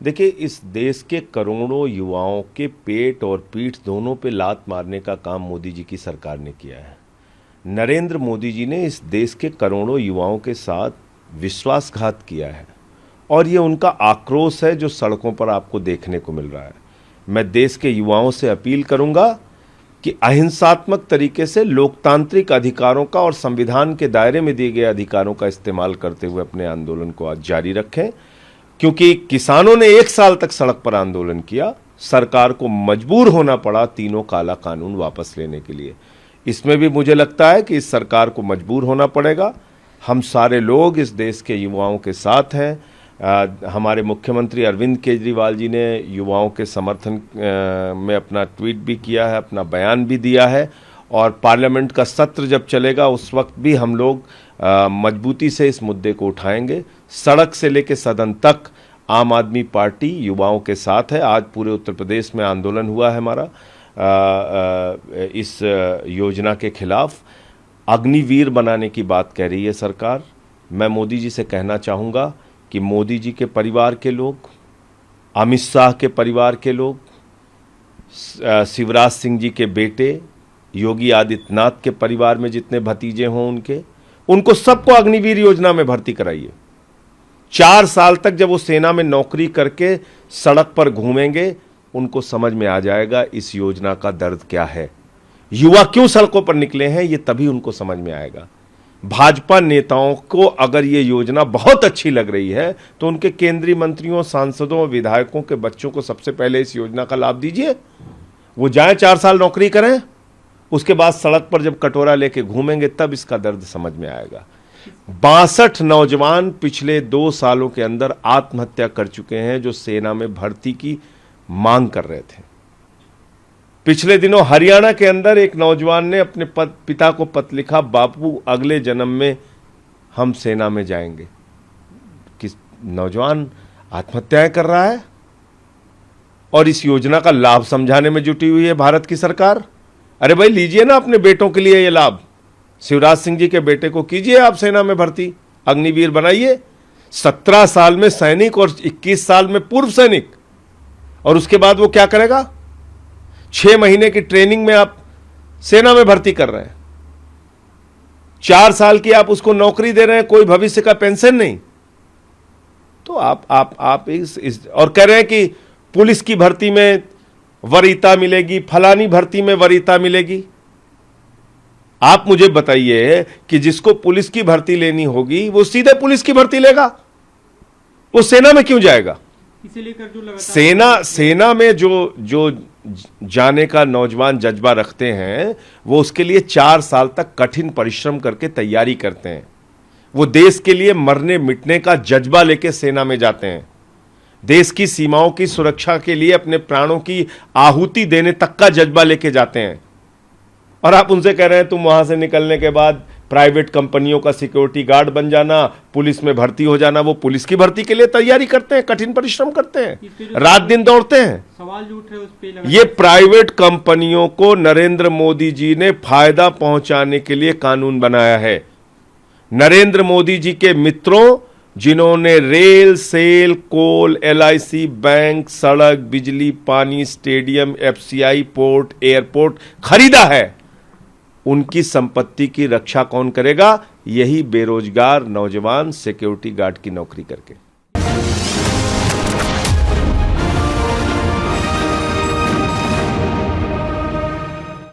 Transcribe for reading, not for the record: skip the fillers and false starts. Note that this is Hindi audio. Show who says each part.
Speaker 1: देखिए, इस देश के करोड़ों युवाओं के पेट और पीठ दोनों पे लात मारने का काम मोदी जी की सरकार ने किया है। नरेंद्र मोदी जी ने इस देश के करोड़ों युवाओं के साथ विश्वासघात किया है और ये उनका आक्रोश है जो सड़कों पर आपको देखने को मिल रहा है। मैं देश के युवाओं से अपील करूंगा कि अहिंसात्मक तरीके से लोकतांत्रिक अधिकारों का और संविधान के दायरे में दिए गए अधिकारों का इस्तेमाल करते हुए अपने आंदोलन को आज जारी रखें, क्योंकि किसानों ने 1 साल तक सड़क पर आंदोलन किया, सरकार को मजबूर होना पड़ा तीनों काला कानून वापस लेने के लिए। इसमें भी मुझे लगता है कि इस सरकार को मजबूर होना पड़ेगा। हम सारे लोग इस देश के युवाओं के साथ हैं। हमारे मुख्यमंत्री अरविंद केजरीवाल जी ने युवाओं के समर्थन में अपना ट्वीट भी किया है, अपना बयान भी दिया है, और पार्लियामेंट का सत्र जब चलेगा उस वक्त भी हम लोग मजबूती से इस मुद्दे को उठाएंगे। सड़क से लेकर सदन तक आम आदमी पार्टी युवाओं के साथ है। आज पूरे उत्तर प्रदेश में आंदोलन हुआ है हमारा इस योजना के खिलाफ। अग्निवीर बनाने की बात कह रही है सरकार। मैं मोदी जी से कहना चाहूँगा कि मोदी जी के परिवार के लोग, अमित शाह के परिवार के लोग, शिवराज सिंह जी के बेटे, योगी आदित्यनाथ के परिवार में जितने भतीजे हों उनको सबको अग्निवीर योजना में भर्ती कराइए। 4 साल तक जब वो सेना में नौकरी करके सड़क पर घूमेंगे, उनको समझ में आ जाएगा इस योजना का दर्द क्या है, युवा क्यों सड़कों पर निकले हैं, ये तभी उनको समझ में आएगा। भाजपा नेताओं को अगर ये योजना बहुत अच्छी लग रही है तो उनके केंद्रीय मंत्रियों, सांसदों, विधायकों के बच्चों को सबसे पहले इस योजना का लाभ दीजिए। वो जाएं 4 साल नौकरी करें, उसके बाद सड़क पर जब कटोरा लेके घूमेंगे तब इसका दर्द समझ में आएगा। 62 नौजवान पिछले 2 सालों के अंदर आत्महत्या कर चुके हैं जो सेना में भर्ती की मांग कर रहे थे। पिछले दिनों हरियाणा के अंदर एक नौजवान ने अपने पिता को पत्र लिखा, बापू अगले जन्म में हम सेना में जाएंगे। किस नौजवान आत्महत्याएं कर रहा है और इस योजना का लाभ समझाने में जुटी हुई है भारत की सरकार। अरे भाई, लीजिए ना अपने बेटों के लिए ये लाभ। शिवराज सिंह जी के बेटे को कीजिए आप सेना में भर्ती, अग्निवीर बनाइए। 17 साल में सैनिक और 21 साल में पूर्व सैनिक, और उसके बाद वो क्या करेगा? 6 महीने की ट्रेनिंग में आप सेना में भर्ती कर रहे हैं, 4 साल की आप उसको नौकरी दे रहे हैं, कोई भविष्य का पेंशन नहीं। तो आप इस और कह रहे हैं कि पुलिस की भर्ती में वरीयता मिलेगी, फलानी भर्ती में वरीयता मिलेगी। आप मुझे बताइए कि जिसको पुलिस की भर्ती लेनी होगी वो सीधे पुलिस की भर्ती लेगा, वो सेना में क्यों जाएगा?
Speaker 2: इसे लेकर जो
Speaker 1: सेना में जो जाने का नौजवान जज्बा रखते हैं वो उसके लिए 4 साल तक कठिन परिश्रम करके तैयारी करते हैं। वो देश के लिए मरने मिटने का जज्बा लेके सेना में जाते हैं, देश की सीमाओं की सुरक्षा के लिए अपने प्राणों की आहुति देने तक का जज्बा लेके जाते हैं। और आप उनसे कह रहे हैं तुम वहां से निकलने के बाद प्राइवेट कंपनियों का सिक्योरिटी गार्ड बन जाना, पुलिस में भर्ती हो जाना। वो पुलिस की भर्ती के लिए तैयारी करते हैं, कठिन परिश्रम करते हैं, रात दिन दौड़ते हैं।
Speaker 2: सवाल जो उठ रहे हैं उस पे
Speaker 1: ये प्राइवेट कंपनियों को नरेंद्र मोदी जी ने फायदा पहुंचाने के लिए कानून बनाया है। नरेंद्र मोदी जी के मित्रों जिन्होंने रेल, सेल, कोल, LIC, बैंक, सड़क, बिजली, पानी, स्टेडियम, FCI, पोर्ट, एयरपोर्ट खरीदा है, उनकी संपत्ति की रक्षा कौन करेगा? यही बेरोजगार नौजवान सिक्योरिटी गार्ड की नौकरी करके।